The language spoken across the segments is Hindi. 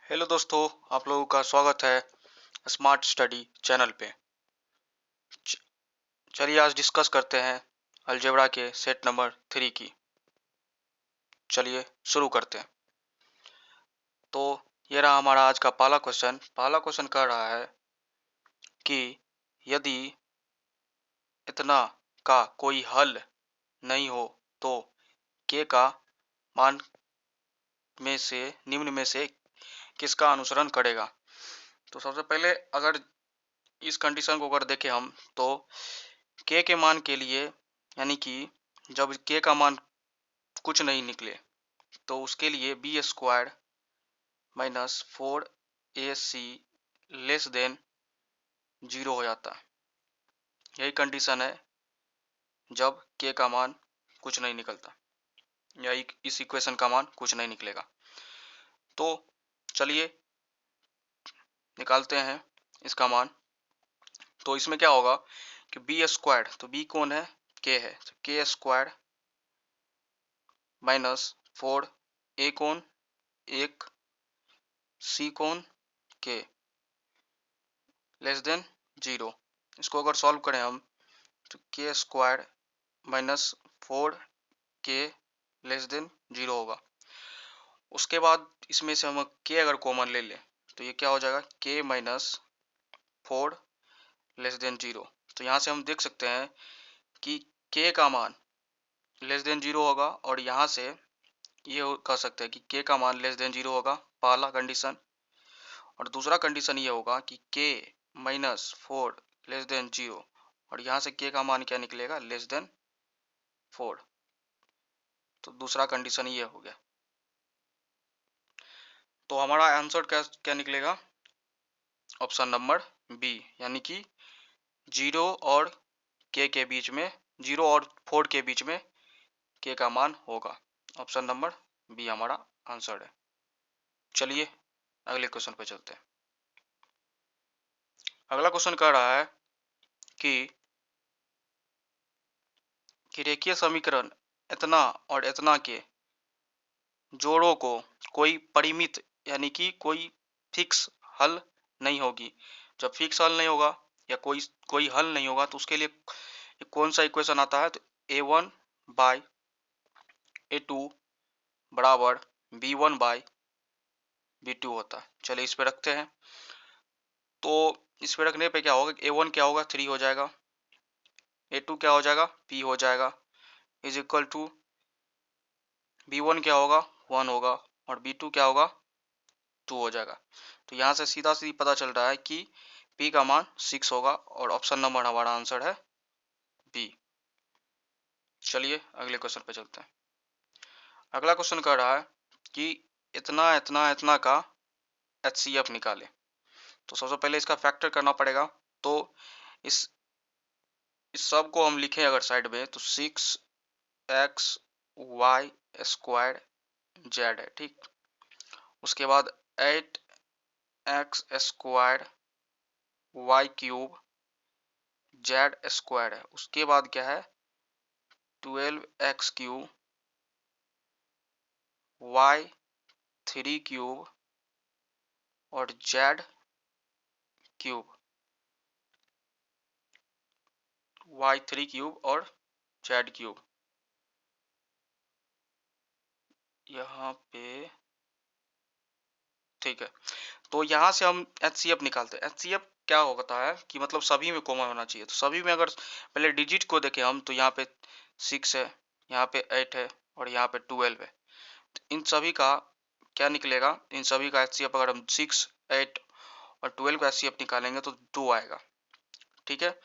हेलो दोस्तों, आप लोगों का स्वागत है स्मार्ट स्टडी चैनल पे। च- चलिए आज डिस्कस करते हैं अलजेब्रा के सेट नंबर 3 की। चलिए शुरू करते हैं। तो ये रहा हमारा आज का पहला क्वेश्चन। पहला क्वेश्चन कह रहा है कि यदि इतना का कोई हल नहीं हो तो के का मान में से निम्न में से किसका अनुसरण करेगा। तो सबसे पहले अगर इस कंडीशन को अगर देखें हम, तो के मान के लिए, यानी कि जब के का मान कुछ नहीं निकले, तो उसके लिए B square minus 4ac less than 0 हो जाता है। यही कंडीशन है जब के का मान कुछ नहीं निकलता, या इस इक्वेशन का मान कुछ नहीं निकलेगा। तो चलिए निकालते हैं इसका मान। तो इसमें क्या होगा कि बी स्क्वायर, तो बी कौन है, के है, तो के स्क्वायर माइनस 4a कौन, एक, सी कौन, के लेस देन 0। इसको अगर सॉल्व करें हम, तो के square minus 4k less than 0 होगा। उसके बाद इसमें से हम के अगर कॉमन ले लें, तो ये क्या हो जाएगा, के माइनस 4 लेस देन 0। तो यहाँ से हम देख सकते हैं कि के का मान लेस देन 0 होगा, और यहाँ से ये कह सकते हैं कि के का मान लेस देन 0 होगा, पहला कंडीशन। और दूसरा कंडीशन ये होगा कि के माइनस 4 लेस देन 0, और यहाँ से के का मान क्या निकलेगा, लेस देन 4। तो दूसरा कंडीशन ये हो गया। तो हमारा आंसर क्या क्या निकलेगा, ऑप्शन नंबर बी, यानी कि 0 और के बीच में, 0 और 4 के बीच में के का मान होगा। ऑप्शन नंबर बी हमारा आंसर है। चलिए अगले क्वेश्चन पे चलते हैं। अगला क्वेश्चन कह रहा है कि रेखीय समीकरण इतना और इतना के जोड़ों को कोई परिमित, यानी कि कोई फिक्स हल नहीं होगी। जब फिक्स हल नहीं होगा या कोई कोई हल नहीं होगा, तो उसके लिए कौन सा इक्वेशन आता है, तो a1 बाई a2 बराबर b1 बाई b2 होता है। चलिए इस पे रखते हैं। तो इस पे रखने पे क्या होगा, a1 क्या होगा, 3 हो जाएगा, a2 क्या हो जाएगा, p हो जाएगा, इज इक्वल टू b1 क्या होगा, 1 होगा, और b2 क्या होगा, 2 हो जाएगा। तो यहाँ से सीधा सीधी पता चल रहा है कि p का मान 6 होगा, और ऑप्शन नंबर हमारा आंसर है बी। चलिए अगले क्वेश्चन पे चलते हैं। अगला क्वेश्चन कह रहा है कि इतना इतना इतना का HCF निकाले। तो सबसे पहले इसका फैक्टर करना पड़ेगा। तो इस सब को हम लिखें अगर साइड में, तो 6xy स्क्वायर जेड है, ठीक। उसके बाद 8x square Y cube Z square है। उसके बाद क्या है, 12x क्यूब वाई 3 क्यूब और जेड क्यूब, y3 क्यूब और जेड क्यूब। यहाँ पे ठीक है। तो यहाँ से हम HCF निकालते हैं। HCF क्या होता है कि मतलब सभी में कॉमन होना चाहिए। तो सभी में अगर पहले डिजिट को देखें हम, तो यहाँ पे 6 है, यहाँ पे 8 है, और यहाँ पे 12 है। तो इन सभी का क्या निकलेगा, इन सभी का HCF अगर हम 6, 8 और 12 का HCF निकालेंगे तो 2 आएगा, ठीक है।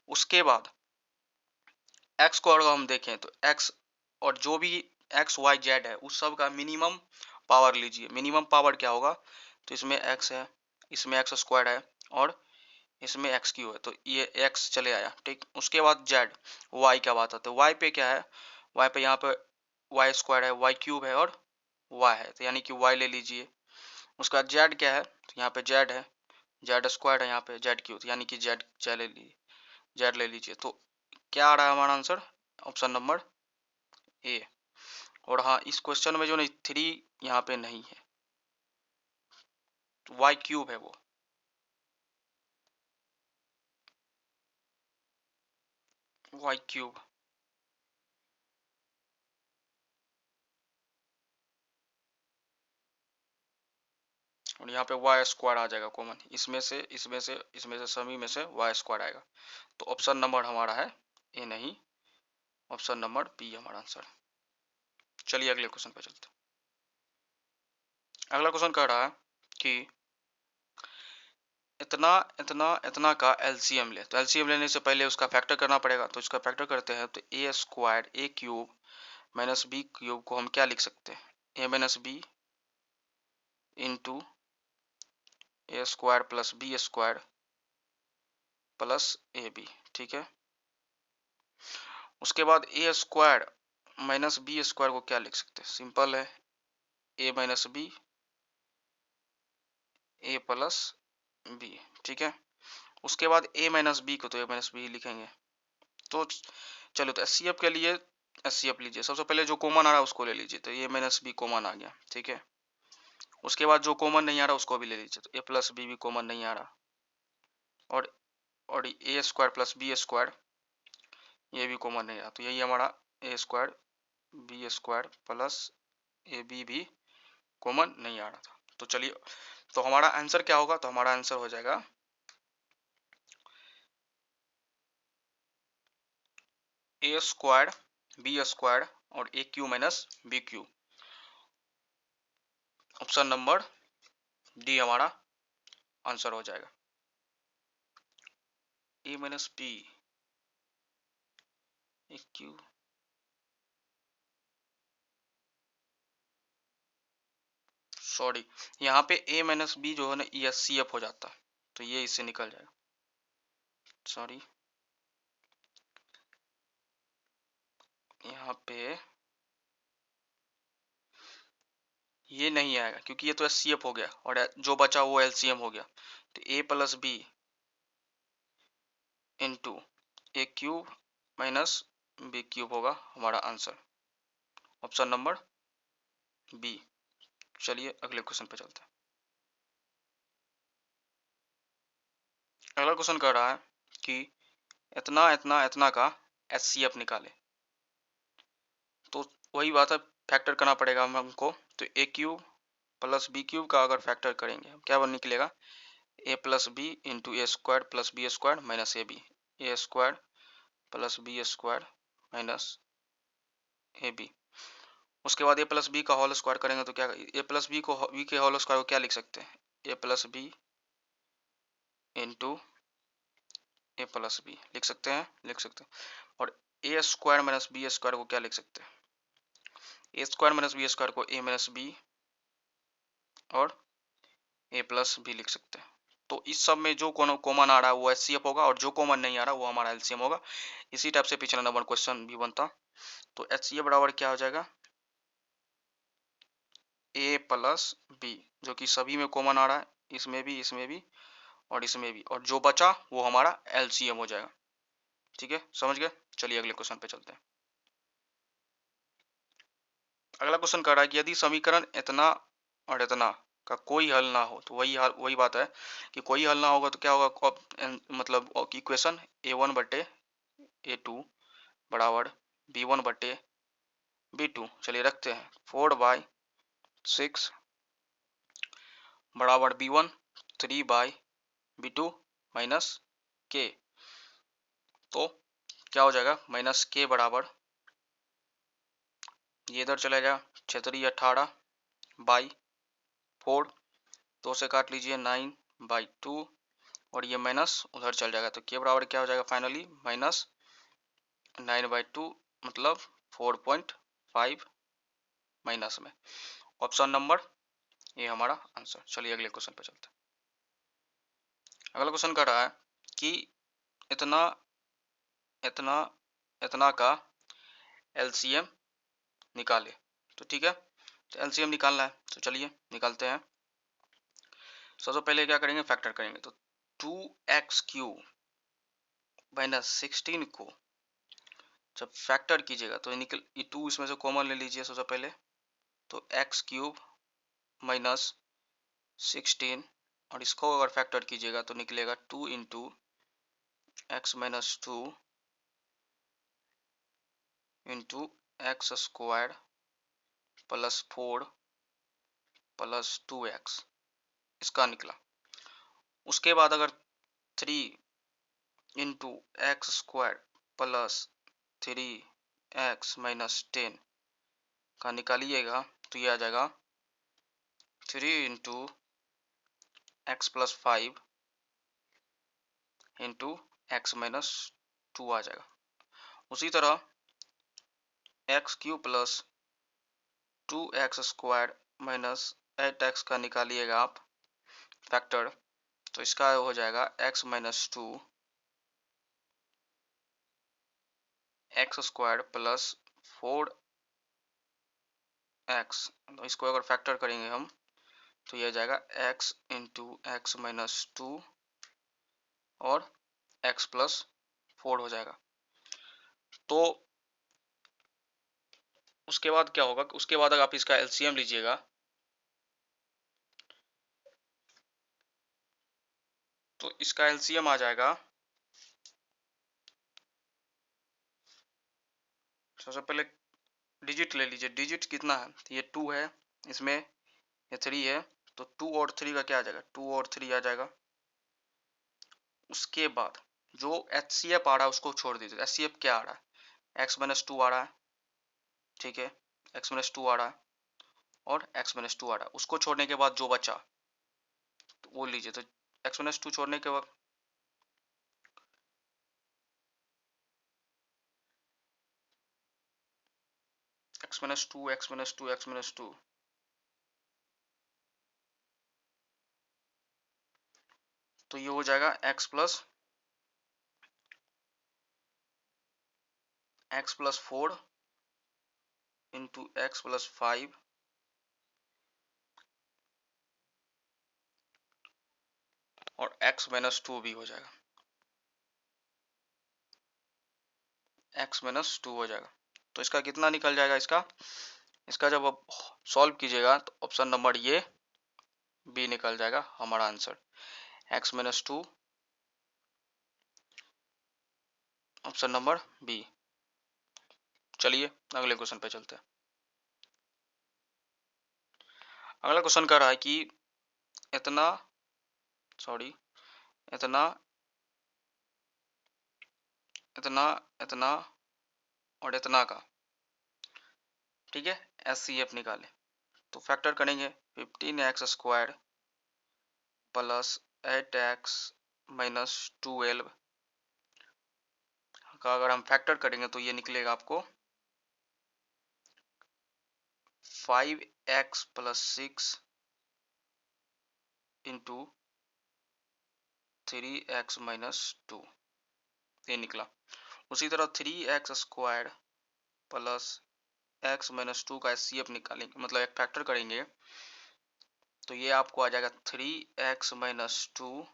उसके बाद x को अगर हम देखें, तो x और जो भी x y z है उस सब का मिनिमम पावर लीजिए। मिनिमम पावर क्या होगा, तो इसमें x है, इसमें x स्क्वायर है, और इसमें x क्यू है, तो ये x चले आया, ठीक। उसके बाद z, y क्या बात है, तो y पे क्या है, y पे यहाँ पे y स्क्वायर है, y क्यूब है, और y है, तो यानी कि y ले लीजिए। उसके बाद z क्या है, तो यहाँ पे z है, z स्क्वायर है, यहाँ पे z क्यूब, यानी कि z ले लीजिए, z ले लीजिए। तो क्या आ रहा है हमारा आंसर, ऑप्शन नंबर ए। और हाँ, इस क्वेश्चन में जो नहीं 3 यहाँ पे नहीं है, वाई क्यूब है वो, वाई क्यूब। और यहाँ पे वाई स्क्वायर आ जाएगा कॉमन, इसमें से इसमें से इसमें से सभी में से वाई स्क्वायर आएगा। तो ऑप्शन नंबर हमारा है ए नहीं, ऑप्शन नंबर बी हमारा आंसर। चलिए अगले क्वेश्चन पे चलते हैं। अगला क्वेश्चन कह रहा है कि इतना इतना इतना का एलसीएम ले। तो एलसीएम लेने से पहले उसका फैक्टर करना पड़ेगा, तो इसका फैक्टर करते हैं। तो a square a cube minus b cube को हम क्या लिख सकते हैं, a minus b into a square plus b square plus a b, ठीक है। उसके बाद a square minus b square को क्या लिख सकते हैं, सिंपल है, a minus b A plus b, ठीक है। उसके बाद ए माइनस बी को तो ए माइनस बी लिखेंगे। तो चलो, तो एस के लिए एस लीजिए। सबसे पहले जो कॉमन आ रहा है उसको ले लीजिए, तो ए माइनस बी कॉमन आ गया, ठीक है। उसके बाद जो कॉमन नहीं आ रहा उसको भी ले लीजिए, तो ए प्लस बी भी कॉमन नहीं आ रहा। और a square plus b square ये भी कॉमन नहीं रहा, तो यही हमारा a square b square plus a b भी कॉमन नहीं आ रहा था। तो चलिए, तो हमारा आंसर क्या होगा, तो हमारा आंसर हो जाएगा ए स्क्वायर बी स्क्वायर और a cube minus b cube, option number D हमारा आंसर हो जाएगा। A minus b a cube, sorry, यहाँ पे ए माइनस बी जो है ना ये सी एफ हो जाता, तो ये इससे निकल जाएगा, सॉरी। यहाँ पे ये नहीं आएगा क्योंकि ये तो एस सी एफ हो गया, और जो बचा वो एल सी एम हो गया। तो a plus b into A cube minus b cube होगा हमारा आंसर, ऑप्शन नंबर बी। चलिए अगले क्वेश्चन पे चलते हैं। अगला क्वेश्चन कह रहा है कि इतना इतना इतना का एच सी एफ निकाले। तो वही बात है, फैक्टर करना पड़ेगा हमको। तो a cube plus b cube का अगर फैक्टर करेंगे क्या बन निकलेगा, a plus b into a square plus b square minus a b, a square plus b square minus a b. उसके बाद ए प्लस बी का होल स्क्वायर करेंगे तो क्या, ए प्लस बी को बी के होल स्क्वायर को क्या लिख सकते हैं, a plus b into A plus b लिख सकते हैं, लिख सकते हैं। और a square minus b square को क्या लिख सकते हैं, ए स्क्वायर माइनस बी स्क्वायर को ए माइनस बी और ए प्लस बी लिख सकते हैं। तो इस सब में जो कॉमन आ रहा है वो एच सी एफ होगा, और जो कॉमन नहीं आ रहा वो हमारा एलसीएम होगा। इसी टाइप से पिछला नंबर क्वेश्चन भी बनता। तो एच सी एफ बराबर क्या हो जाएगा, ए प्लस बी, जो कि सभी में कॉमन आ रहा है, इसमें भी और इसमें भी, और जो बचा वो हमारा एलसीएम हो जाएगा, ठीक है, समझ गए। चलिए अगले क्वेश्चन पे चलते हैं। अगला क्वेश्चन कर रहा है कि यदि समीकरण इतना और इतना का कोई हल ना हो, तो वही बात है कि कोई हल ना होगा तो क्या होगा, मतलब इक्वेशन ए वन बटे ए टू बराबर बी वन बटे बी टू। चलिए रखते हैं, 4/6 बराबर बी वन, 3/b2 माइनस के। तो क्या हो जाएगा, माइनस के बराबर ये इधर चला जाएगा, 6×18/4, 2 से काट लीजिए 9/2, और ये माइनस उधर चल जाएगा। तो के बराबर क्या हो जाएगा फाइनली, माइनस 9/2 मतलब 4.5 माइनस में, ऑप्शन नंबर ये हमारा आंसर। चलिए अगले क्वेश्चन पे चलते हैं। अगला क्वेश्चन कर रहा है कि इतना इतना इतना का एलसीएम निकाले। तो ठीक है, तो एलसीएम निकालना है, तो चलिए निकालते हैं। सबसे पहले क्या करेंगे, फैक्टर करेंगे। तो 2x³ माइनस 16 को जब फैक्टर कीजिएगा तो निकल, ये 2 इसमें से कॉमन ले लीजिए सबसे पहले। तो x³ माइनस 16 और इसको अगर फैक्टर कीजिएगा तो निकलेगा 2 into x minus 2 into x square plus 4 plus 2x, इसका निकला। उसके बाद अगर 3 into x square plus 3x minus 10 का निकालिएगा तो ये आ जाएगा 3 into x plus 5 into x minus 2 आ जाएगा। उसी तरह x cube plus 2x square minus 8x का निकालिएगा आप फैक्टर, तो इसका हो जाएगा x minus 2 x square plus 4x, तो इसको अगर फैक्टर करेंगे हम तो यह जाएगा x इंटू एक्स माइनस 2 और x प्लस 4 हो जाएगा। तो उसके बाद क्या होगा, उसके बाद अगर आप इसका एलसीएम लीजिएगा तो इसका एलसीएम आ जाएगा, सबसे पहले डिजिट ले लीजिए। डिजिट कितना है, तो ये 2 है, इसमें ये 3 है, तो 2 और 3 का क्या आ जाएगा, 2 और 3 आ जाएगा। उसके बाद जो एचसीएफ आ रहा है उसको छोड़ दीजिए। एचसीएफ क्या आ रहा है, एक्स माइनस 2 आ रहा है, ठीक है, एक्स माइनस 2 आ रहा है और एक्स माइनस 2 आ रहा है। उसको छोड़ने के बाद जो बचा तो वो लीजिए। तो एक्स माइनस 2 छोड़ने के बाद x minus 2 x minus 2 x minus 2, तो ये हो जाएगा x plus 4 into x plus 5 और एक्स माइनस 2 भी हो जाएगा, एक्स माइनस 2 हो जाएगा। तो इसका कितना निकल जाएगा, इसका जब आप सॉल्व कीजिएगा तो ऑप्शन नंबर ये बी निकल जाएगा हमारा answer, X minus 2, option number B. चलिए अगले क्वेश्चन पे चलते हैं। अगला क्वेश्चन कह रहा है कि इतना सॉरी इतना इतना इतना और इतना का, ठीक है, एचसीएफ निकाले। तो फैक्टर करेंगे 15x square plus 8x minus 12 का अगर हम फैक्टर करेंगे तो ये निकलेगा आपको 5x plus 6 into 3x minus 2, ये निकला। उसी तरह 3x square plus x minus 2 का एचसीएफ निकालेंगे, मतलब एक फैक्टर करेंगे तो ये आपको आ जाएगा 3x माइनस 2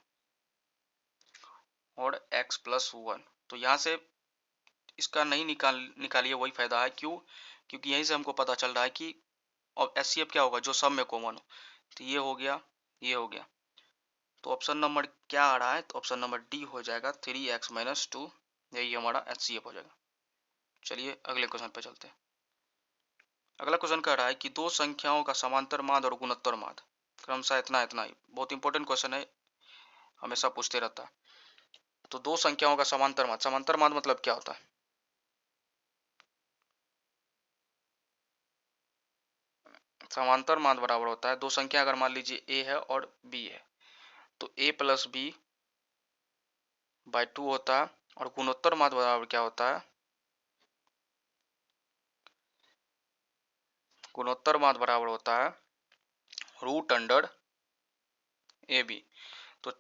और x प्लस 1। तो यहाँ से इसका नहीं निकालिए, वही फायदा है। क्यों, क्योंकि यहीं से हमको पता चल रहा है कि और एचसीएफ क्या होगा, जो सब में कॉमन हो। तो ये हो गया, ये हो गया। तो ऑप्शन नंबर क्या आ रहा है, तो ऑप्शन नंबर डी हो जाएगा 3x माइनस 2, यही हमारा एचसीएफ हो जाएगा। चलिए अगले क्वेश्चन पे चलते हैं। अगला क्वेश्चन कह रहा है कि दो संख्याओं का समांतर माध्य और गुणोत्तर माध्य क्रमशः इतना इतना ही। बहुत इंपॉर्टेंट क्वेश्चन है, हमेशा पूछते रहता है। तो दो संख्याओं का समांतर माध्य मतलब क्या होता है, समांतर माध्य बराबर होता है दो संख्या अगर मान लीजिए ए है और बी है तो ए प्लस बी बाई 2 होता है। और गुणोत्तर माध्य बराबर क्या होता है, गुणोत्तर माध्य बराबर होता है रूट अंडर ए बी। तो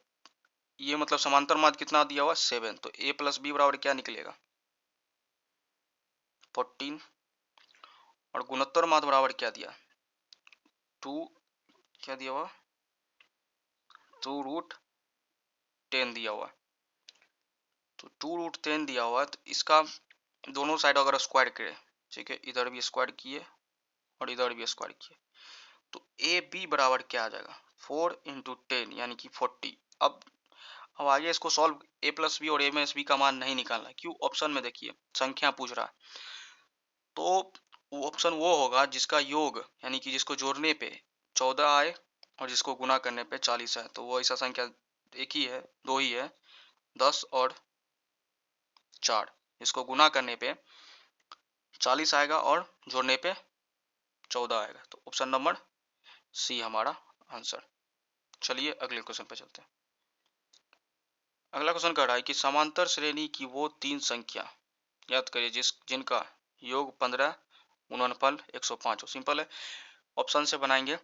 ये मतलब समांतर माध्य कितना दिया हुआ 7, तो ए प्लस बी बराबर क्या निकलेगा 14। और गुणोत्तर माध्य बराबर क्या दिया 2, क्या दिया हुआ 2 रूट 10 दिया हुआ। तो 2 रूट 10 दिया हुआ है, तो इसका दोनों साइड अगर स्क्वायर करें, ठीक है, इधर भी स्क्वायर किए और इधर भी स्क्वायर किए, तो ए बी बराबर क्या आ जाएगा 4 इंटू 10 यानी कि 40। अब आगे इसको सॉल्व, a प्लस बी और a माइनस बी का मान नहीं निकालना है। क्यों? ऑप्शन में देखिए संख्या पूछ रहा है, तो ऑप्शन वो होगा जिसका योग यानी कि जिसको जोड़ने पे 14 आए और जिसको गुना करने पे 40 आए। तो वो ऐसा संख्या एक ही है, दो ही है, 10 और 4। इसको गुना करने पे 40 आएगा और जोड़ने पे 14 आएगा। तो ऑप्शन नंबर सी हमारा आंसर। चलिए अगले क्वेश्चन पे चलते हैं। अगला क्वेश्चन कह रहा है कि समांतर श्रेणी की वो तीन संख्या याद करिए जिनका योग 15 गुणनफल 105 हो। सिंपल है, ऑप्शन से बनाएंगे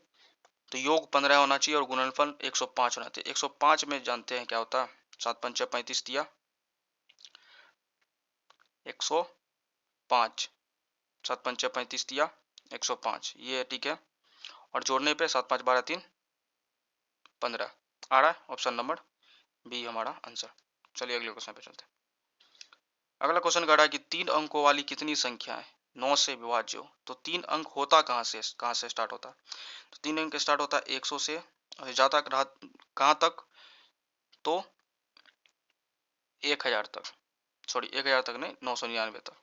तो योग 15 होना चाहिए और गुणनफल 105 होना चाहिए। 105 में जानते हैं क्या होता है, 7 पंचे 35 दिया 105, 7 पंचे 35 दिया 105, ये है ठीक है। और जोड़ने पे 7 5 12 3 15 आ रहा है। ऑप्शन नंबर बी हमारा आंसर। चलिए अगले क्वेश्चन पे चलते हैं। अगला क्वेश्चन कह रहा है कि 3 अंकों वाली कितनी संख्या है 9 से विभाज्य हो। तो 3 अंक होता कहाँ से स्टार्ट होता है? तो 3 अंक स्टार्ट होता है 100 से और जाता कहाँ तक, तो 1000 तक, सॉरी 1000 तक नहीं, 999 तक,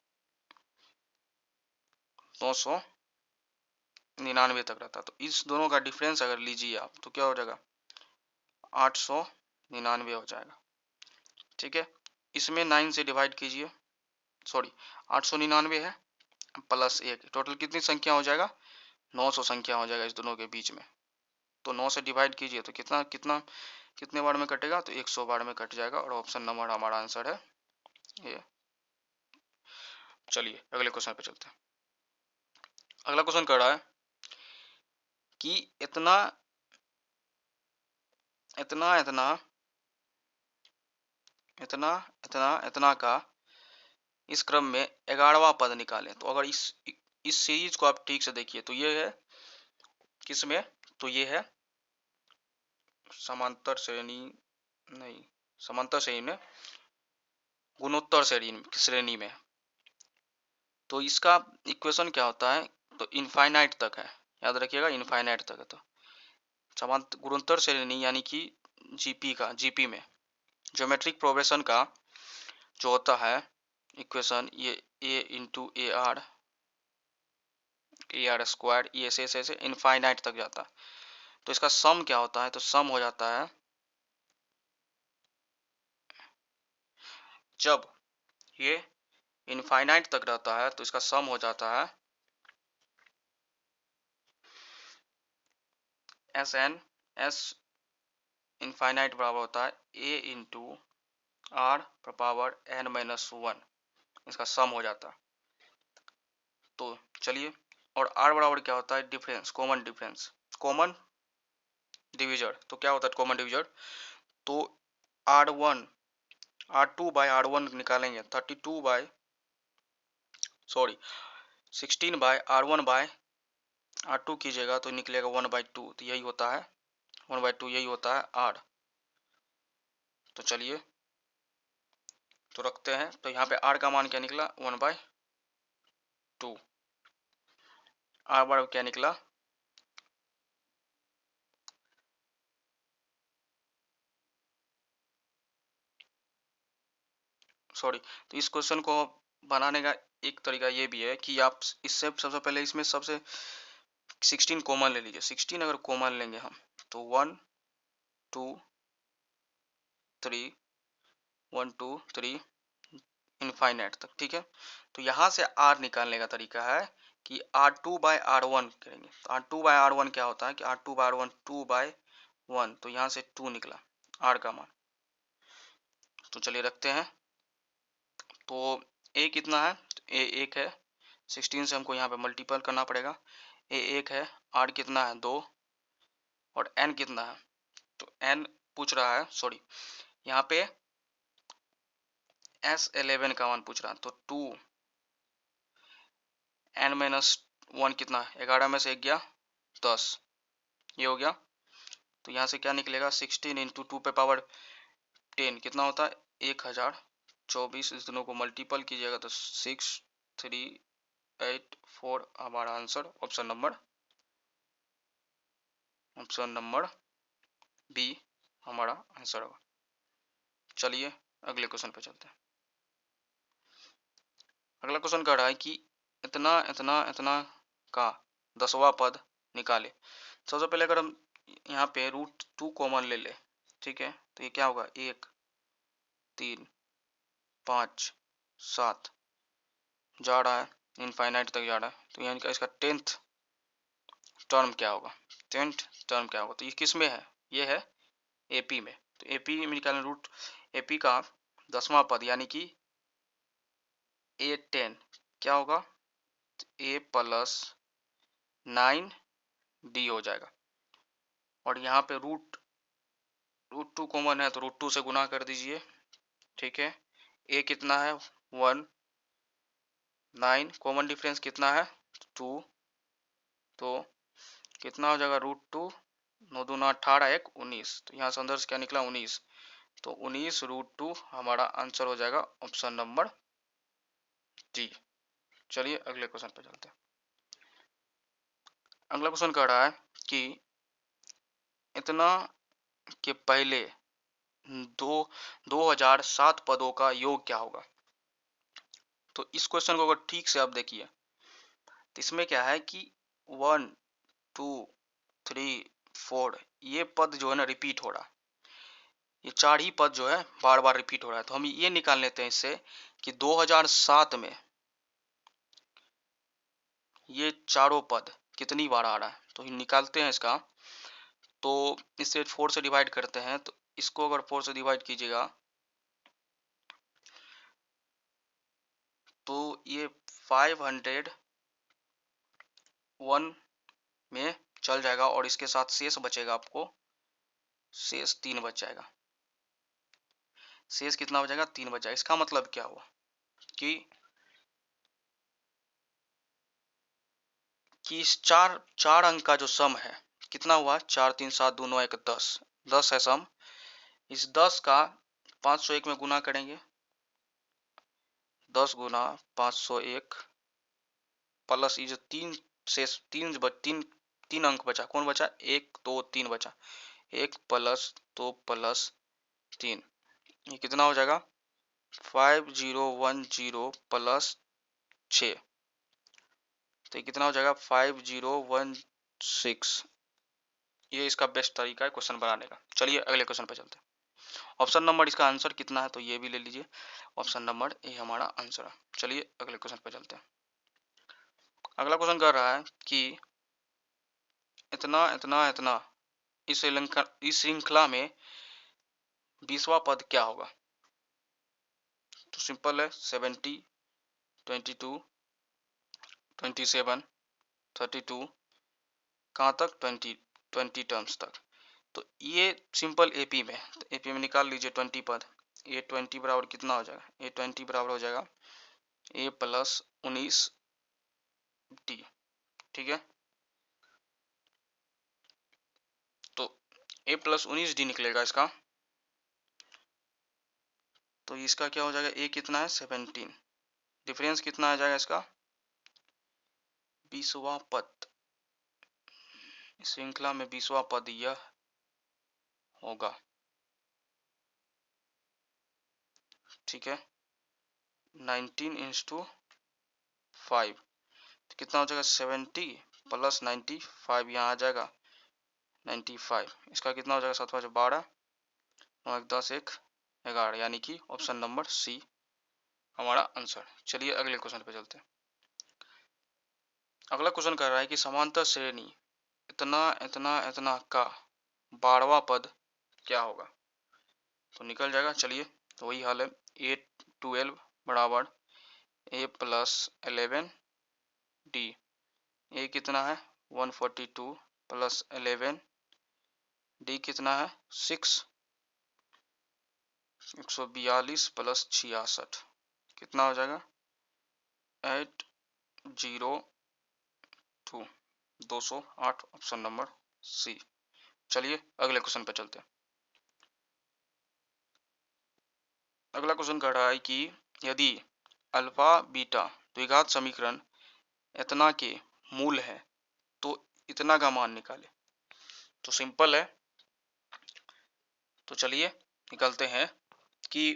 999 तक रहता। तो इस दोनों का डिफरेंस अगर लीजिए आप तो क्या हो जाएगा, 899 हो जाएगा। ठीक है, इसमें 9 से डिवाइड कीजिए, सॉरी 899 है प्लस 1, टोटल कितनी संख्या हो जाएगा, 900 संख्या हो जाएगा इस दोनों के बीच में। तो 9 से डिवाइड कीजिए तो कितना कितना कितने बार में कटेगा, तो 100 बार में कट जाएगा और ऑप्शन नंबर हमारा आंसर है ये। चलिए अगले क्वेश्चन पे चलते हैं। अगला क्वेश्चन कर रहा है कि इतना इतना इतना इतना इतना इतना का इस क्रम में 11वां पद निकालें। तो अगर इस सीरीज को आप ठीक से देखिए तो ये है किसमें, तो ये है समांतर श्रेणी, नहीं समांतर श्रेणी में, गुणोत्तर श्रेणी में। तो इसका इक्वेशन क्या होता है, तो इनफाइनाइट तक है, याद रखिएगा इनफाइनाइट तक है। तो समांतर गुणोत्तर श्रेणी यानी कि जीपी में ज्योमेट्रिक प्रोग्रेशन का जो होता है इक्वेशन, ये ए इंटू ए आर स्क्वायर, ये ऐसे इनफाइनाइट तक जाता है। तो इसका सम क्या होता है, तो सम हो जाता है जब ये इनफाइनाइट तक रहता है तो इसका सम हो जाता है एस एन, एस इनफाइनाइट बराबर होता है a into r power n minus 1, इसका सम हो जाता है। तो चलिए, और आर बराबर क्या होता है, difference, common difference, common divisor. तो क्या होता है कॉमन डिविजर, तो R1 R2 बाई R1 निकालेंगे 32 by, sorry 16 by R1 by R2 कीजिएगा तो निकलेगा 1/2। तो यही होता है 1/2, यही होता है R। तो चलिए तो रखते हैं, तो यहाँ पे R का मान क्या निकला 1/2, R बराबर क्या निकला, सॉरी। तो इस क्वेश्चन को बनाने का एक तरीका ये भी है कि आप इससे सबसे पहले इसमें सबसे 16 कॉमन ले लीजिए। 16 अगर कॉमन लेंगे हम तो 1 2 3 1 2 3 इनफाइनाइट तक, ठीक है। तो यहाँ से R निकालने का तरीका है कि R2/R1 करेंगे। तो R2/R1 क्या होता है कि R2/R1 2/1, तो यहाँ से 2 निकला R का मान। तो चलिए रखते हैं, तो A कितना है, तो A 1 है, 16 से हमको यहाँ पे मल्टीपल करना पड़ेगा। A 1 है, R कितना है 2, और N कितना है, तो N पूछ रहा है, सॉरी यहाँ पे S11 का मान पूछ रहा है। तो 2 N माइनस 1 कितना, 11 में से 1 गया 10, ये हो गया। तो यहाँ से क्या निकलेगा 16 इंटू 2 पे पावर 10 कितना होता है 1024। इस दोनों को मल्टीपल कीजिएगा तो 6384 हमारा आंसर। ऑप्शन नंबर बी हमारा आंसर होगा। चलिए अगले क्वेश्चन पे चलते हैं। अगला क्वेश्चन कह रहा है कि इतना इतना इतना का 10वां पद निकाले। सबसे पहले अगर हम यहाँ पे √2 कॉमन ले ले, ठीक है, तो ये क्या होगा, 1 3 5 7 जा रहा है, इनफाइनाइट तक जा रहा है, तो यानी कि इसका 10th टर्म क्या होगा, 10th टर्म क्या होगा। तो ये किस में है, ये है एपी में। तो एपी में निकालें एपी का 10वां पद यानी कि A10 क्या होगा, A प्लस 9D हो जाएगा। और यहाँ पे √2 कॉमन है तो √2 से गुना कर दीजिए, ठीक है। A कितना है 1, 9 कॉमन डिफरेंस कितना है 2, तो कितना हो जाएगा √2, 9 दूना 18, 1 19, तो यहाँ से अंदर से क्या निकला 19, तो 19 √2 हमारा आंसर हो जाएगा ऑप्शन नंबर डी। चलिए अगले क्वेश्चन पे चलते हैं। अगला क्वेश्चन कह रहा है कि इतना के पहले 2007 पदों का योग क्या होगा। तो इस क्वेश्चन को अगर ठीक से आप देखिए तो इसमें क्या है कि 1 2 3 4 ये पद जो है ना रिपीट हो रहा है, ये 4 ही पद जो है बार बार रिपीट हो रहा है। तो हम ये निकाल लेते हैं इससे कि 2007 में ये चारों पद कितनी बार आ रहा है, तो निकालते हैं इसका। तो इससे 4 से डिवाइड करते हैं, तो इसको अगर 4 से डिवाइड कीजिएगा तो ये 501 में चल जाएगा और इसके साथ शेष बचेगा, आपको शेष 3 बच जाएगा। शेष कितना बचेगा 3 बच जाएगा। इसका मतलब क्या हुआ कि इस चार अंक का जो सम है कितना हुआ, 4 3 7 2 9 1 10, 10 है सम। इस 10 का 501 में गुना करेंगे, 10 गुना 501 प्लस ये जो तीन अंक बचा, कौन बचा 1 2 3 बचा, 1 प्लस 2 प्लस 3, ये कितना हो जाएगा 5010 प्लस 6, तो ये कितना हो जाएगा 5016। ये इसका बेस्ट तरीका है क्वेश्चन बनाने का। चलिए अगले क्वेश्चन पे चलते हैं। ऑप्शन नंबर इसका आंसर कितना है, तो ये भी ले लीजिए, ऑप्शन नंबर ए हमारा आंसर है। चलिए अगले क्वेश्चन पे चलते हैं। अगला क्वेश्चन कर रहा है कि इतना इतना इतना इस श्रृंखला में 20वां पद क्या होगा। तो सिंपल है 70 22 27 32 कहाँ तक 20 टर्म्स तक। तो ये सिंपल एपी में, तो एपी में निकाल लीजिए 20 पद। ए 20 बराबर कितना हो जाएगा, ए 20 बराबर हो जाएगा ए प्लस 19D, ठीक है। तो ए प्लस 19D निकलेगा इसका, तो इसका क्या हो जाएगा, ए कितना है 17, डिफरेंस कितना आ जाएगा इसका 20वां पद, श्रृंखला में 20वां पद यह होगा, ठीक है। 19 इंटू 5 तो कितना हो जाएगा 70 प्लस 95, यहाँ आ जाएगा 95, इसका कितना हो जाएगा 7 5 12 9 1 10 1 11, यानी कि ऑप्शन नंबर सी हमारा आंसर। चलिए अगले क्वेश्चन पे चलते हैं। अगला क्वेश्चन कर रहा है कि समांतर श्रेणी इतना इतना इतना का 12वां पद क्या होगा। तो निकल जाएगा, चलिए तो वही हाल है, ए 12 बराबर ए प्लस 11D, ए कितना है 142 प्लस 11, डी कितना है 6 142 प्लस 66, कितना हो जाएगा 802 208, ऑप्शन नंबर सी। चलिए अगले क्वेश्चन पे चलते हैं। अगला क्वेश्चन कह रहा है कि यदि अल्फा बीटा द्विघात समीकरण इतना के मूल है तो इतना का मान निकाले। तो सिंपल है, तो चलिए निकलते हैं कि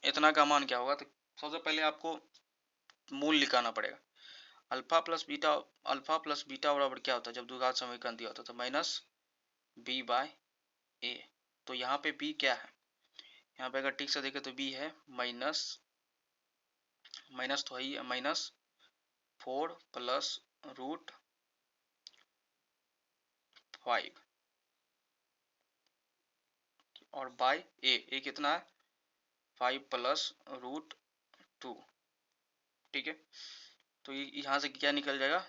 इतना का मान क्या होगा। तो सबसे पहले आपको मूल निकालना पड़ेगा। अल्फा प्लस बीटा बराबर क्या होता है जब द्विघात समीकरण दिया होता है, तो माइनस बी बाय ए। तो यहाँ पे बी क्या है, यहाँ पे अगर ठीक से देखें तो बी है माइनस, माइनस तो है माइनस 4 + √5 और बाय ए कितना है 5 + √2। ठीक है, तो यहाँ से क्या निकल जाएगा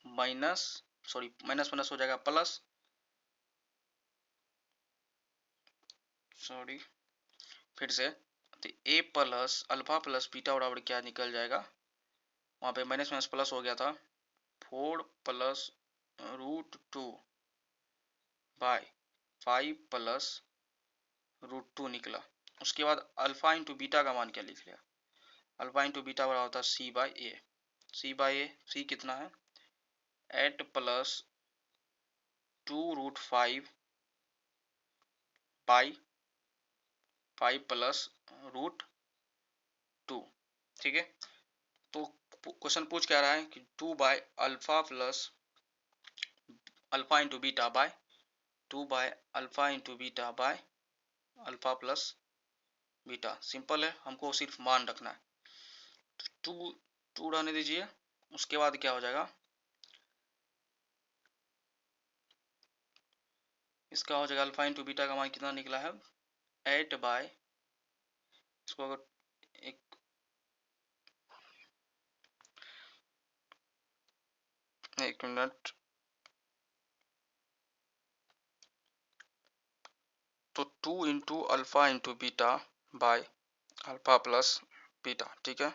माइनस, सॉरी माइनस माइनस हो जाएगा प्लस, सॉरी फिर से, तो a plus alpha plus beta बराबर क्या निकल जाएगा, वहाँ पे माइनस माइनस प्लस हो गया था 4 + √2 बाय 5 + √2 निकला। उसके बाद अल्फा इंटू बीटा का मान क्या लिख लिया, अल्फा इंटू बीटा बराबर होता है सी बाय ए। सी कितना है 8 + 2√5 बाई 5 + √2। ठीक है, तो क्वेश्चन पूछ क्या रहा है कि 2 by alpha plus alpha into beta by 2 by alpha into beta by alpha plus beta. Simple है, हमको सिर्फ मान रखना है। तो 2 रहने दीजिए, उसके बाद क्या हो जाएगा, इसका हो जाएगा अल्फा इंटू बीटा का मान कितना निकला है 8 बाय, इसको अगर एक मिनट, तो 2 into alpha into beta by alpha plus beta. ठीक है,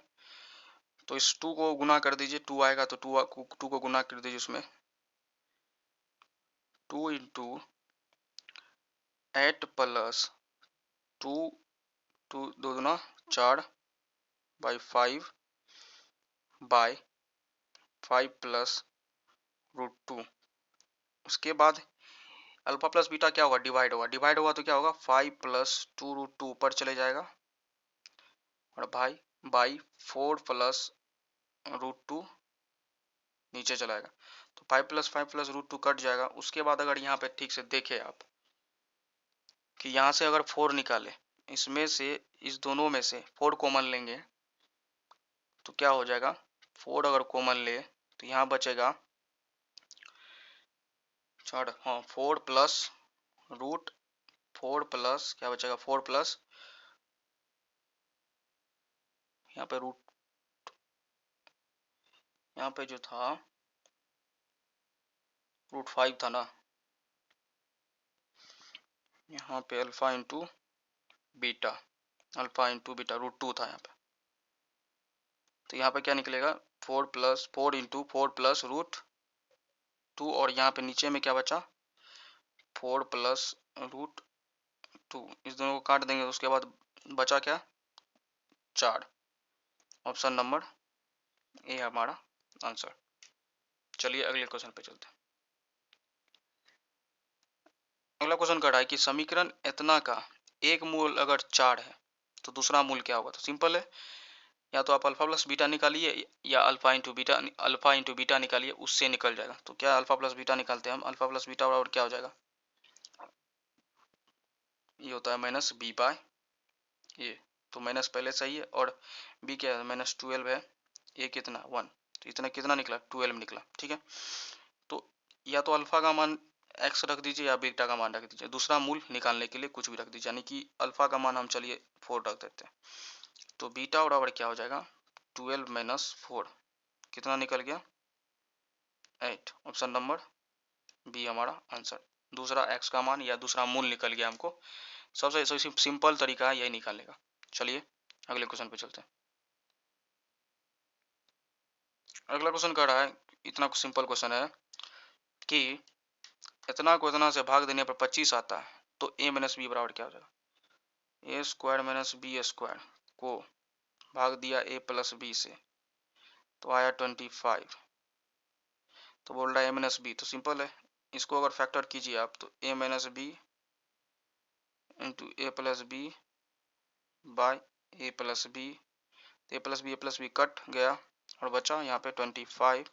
तो इस 2 को गुना कर दीजिए, 2 आएगा तो 2 को गुना कर दीजिए उसमें, 2 इंटू 8 प्लस 2, 2 दो दूना 4 बाई 5 बाय 5 + √2। उसके बाद अल्फा प्लस बीटा क्या होगा डिवाइड होगा तो क्या होगा 5 + 2√2 ऊपर चले जाएगा और भाई बाई 4 + √2 नीचे चलाएगा। तो 5 + 5 + √2 कट जाएगा। उसके बाद अगर यहाँ पे ठीक से देखें आप कि यहाँ से अगर 4 निकाले, इसमें से इस दोनों में से 4 कॉमन लेंगे तो क्या हो जाएगा, 4 अगर कॉमन ले तो यहाँ बचेगा 4, हाँ 4 प्लस क्या बचेगा 4 प्लस, यहाँ पे रूट, यहाँ पे जो था √5 था ना, यहाँ पे alpha into beta, alpha into beta √2 था यहाँ पे। तो यहाँ पे क्या निकलेगा 4 इंटू 4 + √2 और यहाँ पे नीचे में क्या बचा 4 + √2, इस दोनों को काट देंगे। उसके बाद बचा क्या 4। ऑप्शन नंबर ए हमारा आंसर। चलिए अगले क्वेश्चन पे चलते हैं। अगला क्वेश्चन कह रहा है कि समीकरण इतना का एक मूल अगर 4 है तो दूसरा मूल क्या होगा। तो सिंपल है, या तो आप अल्फा प्लस बीटा निकालिए या अल्फा इंटू बीटा निकालिए, उससे निकल जाएगा। तो क्या अल्फा प्लस बीटा निकालते हैं हम, अल्फा प्लस बीटा बराबर क्या हो जाएगा, ये होता है माइनस बी बाय ए। तो माइनस पहले सही है और बी क्या है -12 है, ए कितना 1, तो इतना कितना निकला 12 निकला। ठीक है, तो या तो अल्फा का मान x रख दीजिए या बीटा का मान रख दीजिए, दूसरा मूल निकालने के लिए कुछ भी रख दीजिए, यानी कि अल्फा का मान हम चलिए 4 रख देते हैं। तो बीटा बराबर क्या हो जाएगा 12 - 4 कितना निकल गया 8। ऑप्शन नंबर बी हमारा आंसर। दूसरा x का मान या दूसरा मूल निकल गया हमको। सबसे सिंपल तरीका है यही निकालने का। चलिए अगले क्वेश्चन पे चलते हैं। अगला क्वेश्चन कह रहा है, इतना सिंपल क्वेश्चन है कि इतना को इतना से भाग देने पर 25 आता है, तो a - b बराबर क्या हो जाएगा, a² - b² को भाग दिया a + b से तो आया 25। तो बोल रहा है a - b, तो सिंपल है, इसको अगर फैक्टर कीजिए आप तो a - b into A plus B by A plus B. A plus B cut गया और बचा यहाँ पे 25।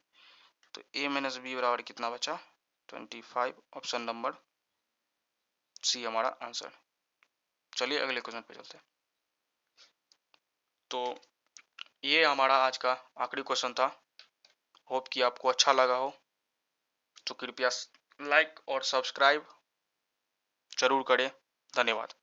तो ए माइनस बी बराबर कितना बचा 25। ऑप्शन नंबर सी हमारा आंसर। चलिए अगले क्वेश्चन पे चलते हैं। तो ये हमारा आज का आखिरी क्वेश्चन था। होप कि आपको अच्छा लगा हो, तो कृपया लाइक और सब्सक्राइब जरूर करें। धन्यवाद।